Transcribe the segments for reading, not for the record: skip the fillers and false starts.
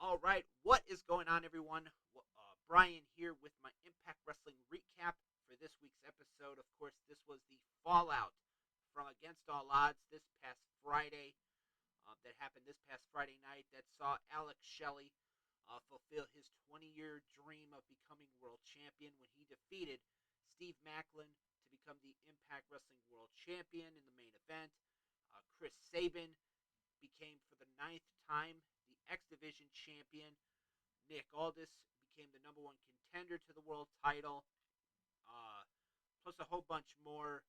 All right, what is going on, everyone? Brian here with my Impact Wrestling recap for this week's episode. Of course, this was the fallout from Against All Odds this past Friday. That happened this past Friday night. That saw Alex Shelley fulfill his 20-year dream of becoming world champion when he defeated Steve Maclin to become the Impact Wrestling World Champion in the main event. Chris Sabin became for the ninth time the X Division champion. Nick Aldis became the number one contender to the world title, plus a whole bunch more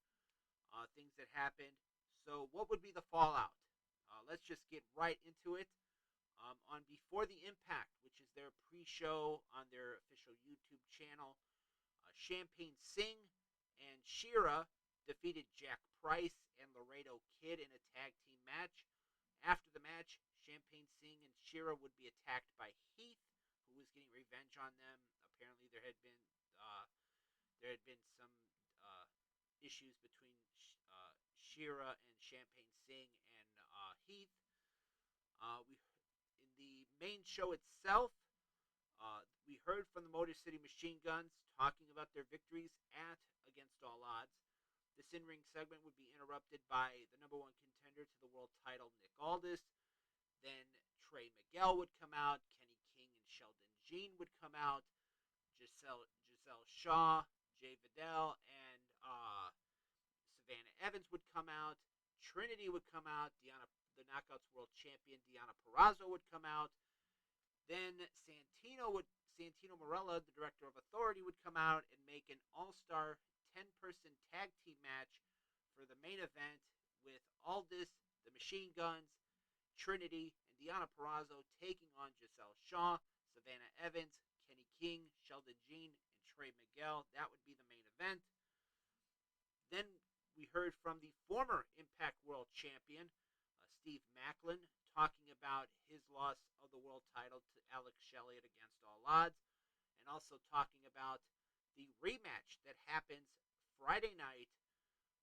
things that happened. So, what would be the fallout? Let's just get right into it. On Before the Impact, which is their pre-show on their official YouTube channel, Champagne Singh and Shera defeated Jack Price and Laredo Kid in a tag team match. After the match, Champagne Singh and Shera would be attacked by Heath, who was getting revenge on them. Apparently, there had been some issues between Shera and Champagne Singh and Heath. In the main show itself, we heard from the Motor City Machine Guns talking about their victories at Against All Odds. This in-ring segment would be interrupted by the number one contender to the world title, Nick Aldis. Then Trey Miguel would come out. Kenny King and Sheldon Jean would come out. Giselle Shaw, Jay Vidal, and Savannah Evans would come out. Trinity would come out. The Knockouts World Champion Deonna Purrazzo would come out. Then Santino Marella, the Director of Authority, would come out and make an all-star 10-person tag team match for the main event with Aldis, the Machine Guns, Trinity, and Deonna Purrazzo taking on Giselle Shaw, Savannah Evans, Kenny King, Sheldon Jean, and Trey Miguel. That would be the main event. Then we heard from the former Impact World Champion, Steve Maclin, talking about his loss of the world title to Alex Shelley at Against All Odds, and also talking about the rematch that happens Friday night,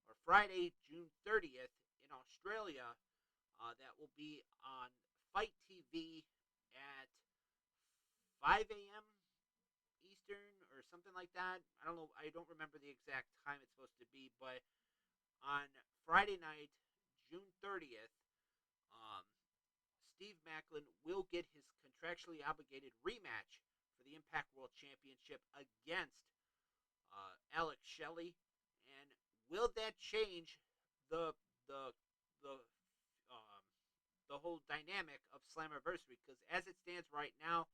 or Friday, June 30th in Australia. That will be on Fight TV at 5 a.m. Eastern or something like that. I don't know. I don't remember the exact time it's supposed to be, but on Friday night, June 30th, Steve Maclin will get his contractually obligated rematch for the Impact World Championship against Alex Shelley. And will that change the whole dynamic of Slammiversary? Because as it stands right now,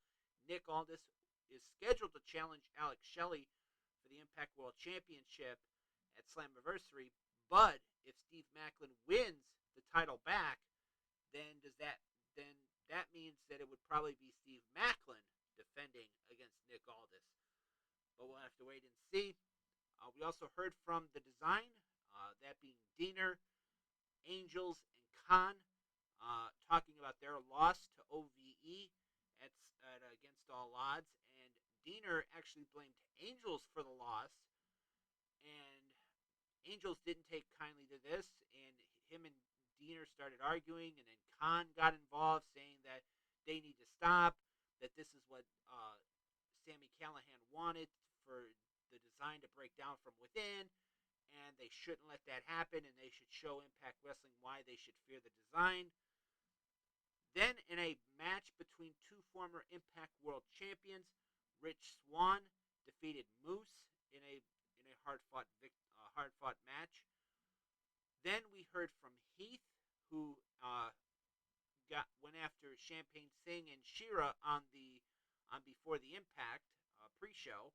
Nick Aldis is scheduled to challenge Alex Shelley for the Impact World Championship at Slammiversary. But if Steve Maclin wins the title back, then that means that it would probably be Steve Maclin defending against Nick Aldis. But we'll have to wait and see. We also heard from the Design, that being Deaner, Angels, and Khan, talking about their loss to OVE at Against All Odds. And Deaner actually blamed Angels for the loss. And Angels didn't take kindly to this. And him and Deaner started arguing. And then Khan got involved, saying that they need to stop, that this is what Sami Callihan wanted for the Design to break down from within, and they shouldn't let that happen, and they should show Impact Wrestling why they should fear the Design. Then, in a match between two former Impact World Champions, Rich Swann defeated Moose in a hard-fought match. Then we heard from Heath, who went after Champagne Singh and Shera on Before the Impact pre-show.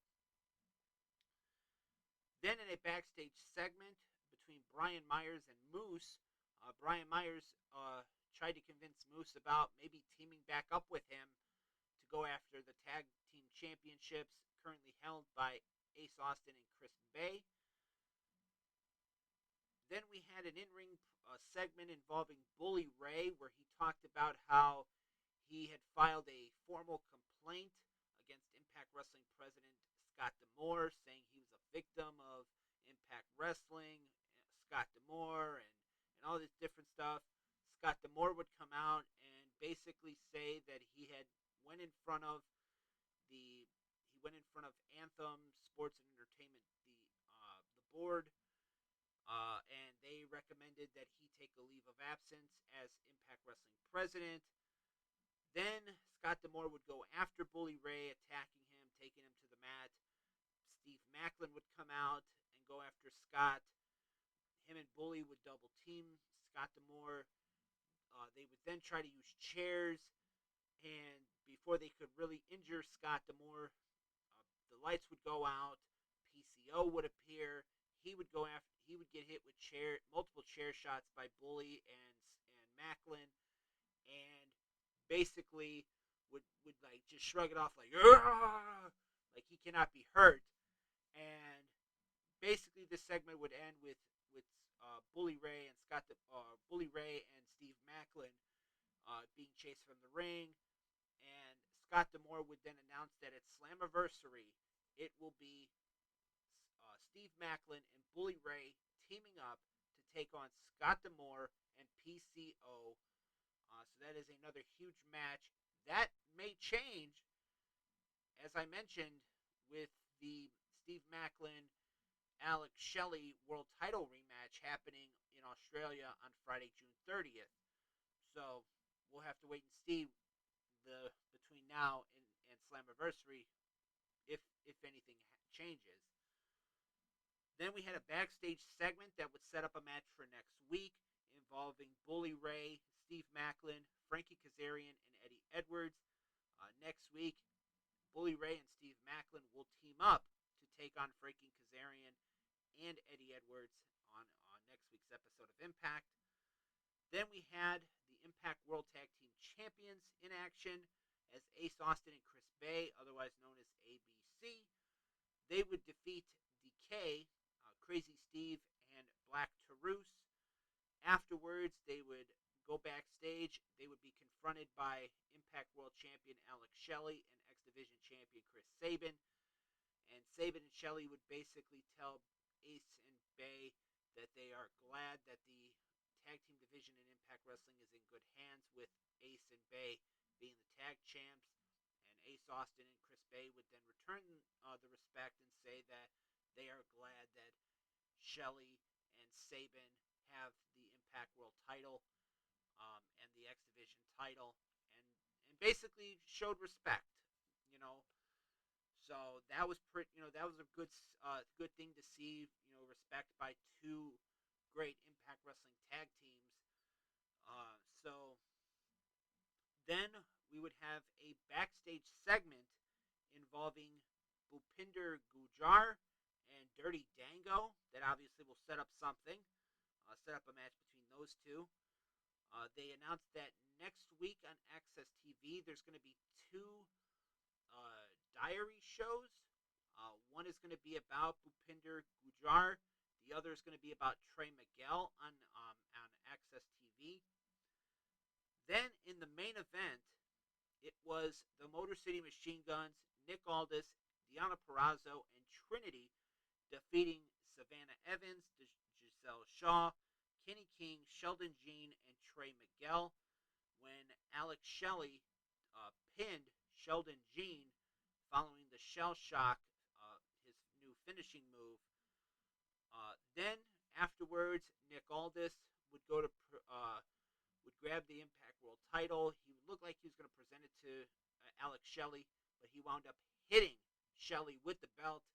Then in a backstage segment between Brian Myers and Moose, Brian Myers tried to convince Moose about maybe teaming back up with him to go after the tag team championships currently held by Ace Austin and Chris Bay. Then we had an in-ring segment involving Bully Ray, where he talked about how he had filed a formal complaint against Impact Wrestling president Scott D'Amore, saying he was a victim of Impact Wrestling, Scott D'Amore, and all this different stuff. Scott D'Amore would come out and basically say that he had went in front of Anthem Sports and Entertainment, the board, and they recommended that he take a leave of absence as Impact Wrestling president. Then Scott D'Amore would go after Bully Ray, attacking him, taking him to the mat. Steve Maclin would come out and go after Scott. Him and Bully would double team Scott D'Amore. They would then try to use chairs, and before they could really injure Scott D'Amore, the lights would go out. PCO would appear. He would get hit with multiple chair shots by Bully and Maclin, and basically would like just shrug it off like he cannot be hurt. And basically, this segment would end with Bully Ray and Steve Maclin being chased from the ring, and Scott D'Amore would then announce that at Slammiversary, it will be Steve Maclin and Bully Ray teaming up to take on Scott D'Amore and PCO. So that is another huge match. That may change, as I mentioned, with the Steve Maclin Alex Shelley World Title rematch happening in Australia on Friday, June 30th. So we'll have to wait and see between now and Slammiversary if anything changes. Then we had a backstage segment that would set up a match for next week involving Bully Ray, Steve Maclin, Frankie Kazarian, and Eddie Edwards. Next week, Bully Ray and Steve Maclin will team up to take on Frankie Kazarian and Eddie Edwards on next week's episode of Impact. Then we had the Impact World Tag Team Champions in action as Ace Austin and Chris Bay, otherwise known as ABC. They would defeat Decay, Crazy Steve, and Black Taurus. Afterwards, they would go backstage. They would be confronted by Impact World Champion Alex Shelley and X Division Champion Chris Sabin. And Sabin and Shelley would basically tell Ace and Bay that they are glad that the tag team division in Impact Wrestling is in good hands, with Ace and Bay being the tag champs. And Ace Austin and Chris Bay would then return the respect and say that they are glad that Shelley and Sabin have the Impact World title and the X Division title, and basically showed respect, you know. So that was that was a good thing to see, respect by two great Impact Wrestling tag teams. So then we would have a backstage segment involving Bhupinder Gujjar and Dirty Dango that obviously will set up something, set up a match between those two. They announced that next week on Access TV, there's going to be two diary shows. One is going to be about Bhupinder Gujjar. The other is going to be about Trey Miguel on Access TV. Then in the main event, it was the Motor City Machine Guns, Nick Aldis, Deonna Purrazzo, and Trinity defeating Savannah Evans, Giselle Shaw, Kenny King, Sheldon Jean, and Trey Miguel, when Alex Shelley pinned Sheldon Jean following the Shell Shock, his new finishing move. Then afterwards, Nick Aldis would would grab the Impact World title. He would look like he was going to present it to Alex Shelley, but he wound up hitting Shelley with the belt,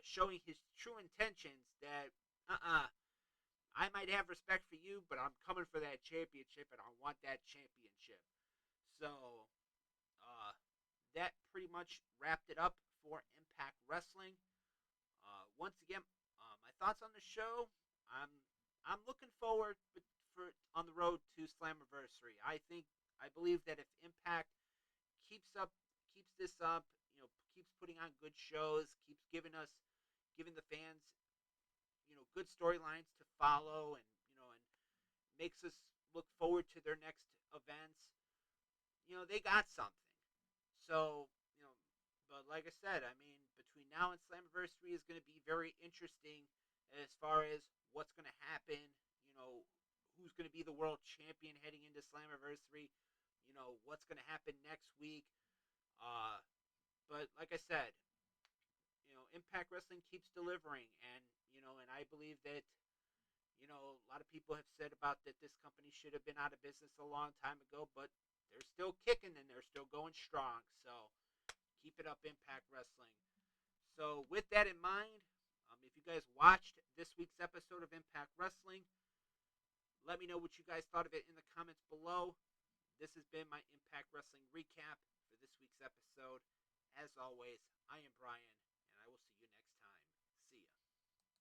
showing his true intentions that I might have respect for you, but I'm coming for that championship, and I want that championship. So that pretty much wrapped it up for Impact Wrestling. Once again, my thoughts on the show. I'm looking forward for on the road to Slammiversary. I believe that if Impact keeps this up, keeps putting on good shows, keeps giving the fans, good storylines to follow, and makes us look forward to their next events, they got something. So, but like I said, between now and Slammiversary is going to be very interesting as far as what's going to happen, who's going to be the world champion heading into Slammiversary. what's going to happen next week. But like I said, Impact Wrestling keeps delivering, and I believe that a lot of people have said about that this company should have been out of business a long time ago, but they're still kicking and they're still going strong. So keep it up, Impact Wrestling. So with that in mind, if you guys watched this week's episode of Impact Wrestling, let me know what you guys thought of it in the comments below. This has been my Impact Wrestling recap for this week's episode. As always, I am Brian, and I will see you